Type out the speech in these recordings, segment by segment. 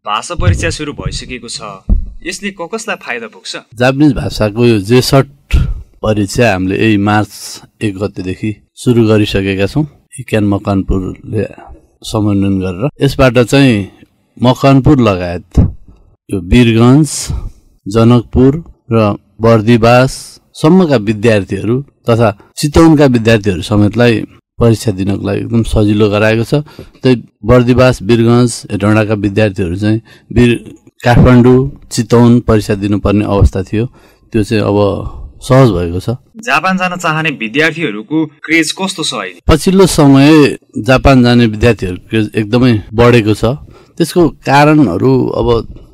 भाषा परीक्षा सुरु भइसकेको छ, यसले कसलाई फाइदा पुग्छ? जापानिज भाषाको यो J-SET परीक्षा हामीले यही मार्च 1 गतेदेखि सुरु गरिसकेका छौँ। इक्यान मकवानपुरले समन्वय गरेर यसबाट चाहिँ मकवानपुर लगायत यो वीरगञ्ज, जनकपुर र बर्दिवास सम्मका विद्यार्थीहरू तथा चितवनका विद्यार्थीहरू समेतलाई परीक्षा दिनको लागि एकदम सजिलो गराएको छ। त्यही बर्दिवास, वीरगञ्ज, हेटौँडाका विद्यार्थीहरू चाहिँ काठमाडौँ, चितवन परीक्षा दिनुपर्ने अवस्था थियो, त्यो चाहिँ अब सहज भएको छ। जापान जान चाहने विद्यार्थीहरूको क्रेज कस्तो छ अहिले? पछिल्लो समय जापान जाने विद्यार्थीहरूको क्रेज एकदमै बढेको छ। त्यसको कारणहरू अब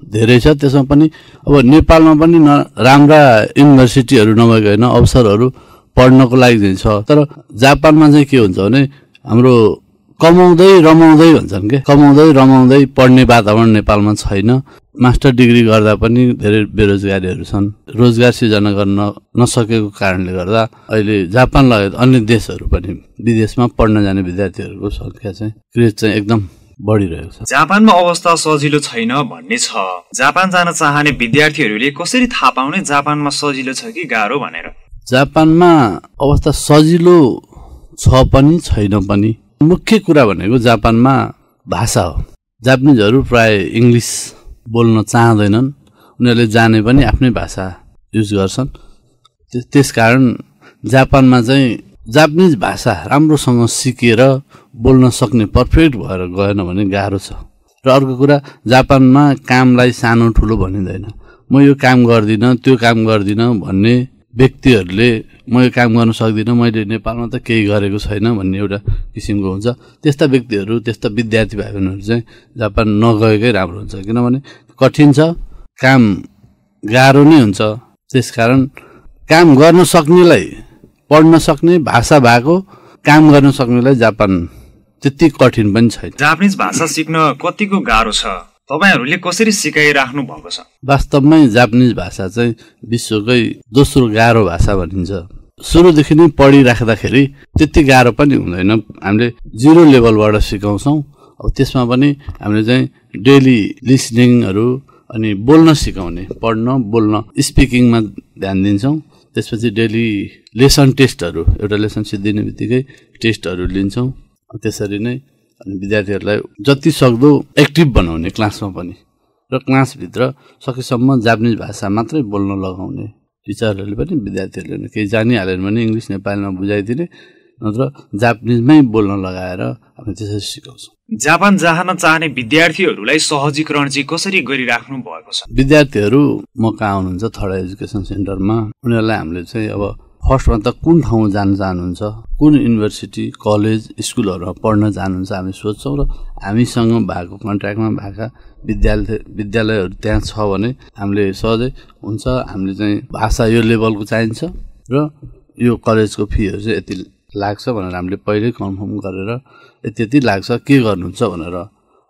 धेरै छ। त्यसमा पनि अब नेपालमा पनि राम्रा युनिभर्सिटीहरू नभएको होइन, अवसरहरू पढ्नको लागि चाहिँ छ। तर जापानमा चाहिँ के हुन्छ भने हाम्रो कमाउँदै रमाउँदै भन्छन् के, कमाउँदै रमाउँदै पढ्ने वातावरण नेपालमा छैन। मास्टर डिग्री गर्दा पनि धेरै बेरोजगारीहरू छन्। रोजगार सिर्जना गर्न नसकेको कारणले गर्दा अहिले जापान लगायत अन्य देशहरू पनि विदेशमा पढ्न जाने विद्यार्थीहरूको संख्या चाहिँ क्रेज चाहिँ एकदम बढिरहेको छ। जापानमा अवस्था सजिलो छैन भन्ने छ। जापान जान चाहने विद्यार्थीहरूले कसरी थाहा पाउने जापानमा सजिलो छ कि गाह्रो भनेर? जापानमा अवस्था सजिलो छ पनि छैन पनि। मुख्य कुरा भनेको जापानमा भाषा हो। जापानिजहरू प्राय इङ्ग्लिस बोल्न चाहँदैनन्, उनीहरूले जाने पनि आफ्नै भाषा युज गर्छन्। त्यसकारण जापानमा चाहिँ जापानिज भाषा राम्रोसँग सिकेर बोल्न सक्ने पर्फेक्ट भएर गएन भने गाह्रो छ। र अर्को कुरा, जापानमा कामलाई सानो ठुलो भनिँदैन। म यो काम गर्दिनँ, त्यो काम गर्दिनँ भन्ने व्यक्तिहरूले म यो काम गर्न सक्दिनँ, मैले नेपालमा त केही गरेको छैन भन्ने एउटा किसिमको हुन्छ। त्यस्ता व्यक्तिहरू, त्यस्ता विद्यार्थी भाइ बहिनीहरू चाहिँ जापान नगएकै राम्रो हुन्छ। किनभने कठिन छ, काम गाह्रो नै हुन्छ। त्यसकारण काम गर्न सक्नेलाई, पढ्न सक्ने, भाषा भएको काम गर्न सक्नेलाई जापान त्यति कठिन पनि छैन। जापानिज भाषा सिक्न कतिको गाह्रो छ? तपाईहरूले कसरी सिकाइराख्नु भएको छ? वास्तवमै जापानिज भाषा चाहिँ विश्वकै दोस्रो गाह्रो भाषा भनिन्छ। सुरुदेखि नै पढिराख्दाखेरि त्यति गाह्रो पनि हुँदैन। हामीले 0 लेभलबाट सिकाउँछौँ। अब त्यसमा पनि हामीले चाहिँ डेली लिसनिङहरू अनि बोल्न सिकाउने, पढ्न बोल्न स्पिकिङमा ध्यान दिन्छौँ। त्यसपछि डेली लेसन टेस्टहरू, एउटा लेसन सिद्धिने बित्तिकै टेस्टहरू लिन्छौँ। त्यसरी नै अनि विद्यार्थीहरूलाई जति सक्दो एक्टिभ बनाउने क्लासमा पनि, र क्लासभित्र सकेसम्म जापानिज भाषा मात्रै बोल्न लगाउने। टिचरहरूले पनि विद्यार्थीहरूले पनि केही जानिहाल्यो भने इङ्ग्लिस नेपालीमा बुझाइदिने, नत्र जापानिजमै बोल्न लगाएर हामी त्यसरी सिकाउँछौँ। जापान जान चाहने विद्यार्थीहरूलाई सहजीकरण चाहिँ कसरी गरिराख्नु भएको छ? विद्यार्थीहरू म कहाँ आउनुहुन्छ, थर्ड एजुकेसन सेन्टरमा, उनीहरूलाई हामीले चाहिँ अब फर्स्टमा त कुन ठाउँ जान चाहनुहुन्छ, कुन युनिभर्सिटी, कलेज, स्कुलहरूमा पढ्न चाहनुहुन्छ हामी सोध्छौँ। र हामीसँग भएको कन्ट्र्याक्टमा भएका विद्यालयहरू त्यहाँ छ भने हामीले सहजै हुन्छ। हामीले चाहिँ भाषा यो लेभलको चाहिन्छ र यो कलेजको फीहरू चाहिँ यति लाग्छ भनेर हामीले पहिल्यै कन्फर्म गरेर यति लाग्छ, के गर्नुहुन्छ भनेर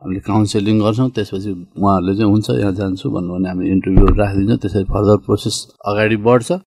हामीले काउन्सिलिङ गर्छौँ। त्यसपछि उहाँहरूले चाहिँ हुन्छ यहाँ जान्छु भन्नु भने हामी इन्टरभ्यूहरू राखिदिन्छौँ। त्यसरी फर्दर प्रोसेस अगाडि बढ्छ।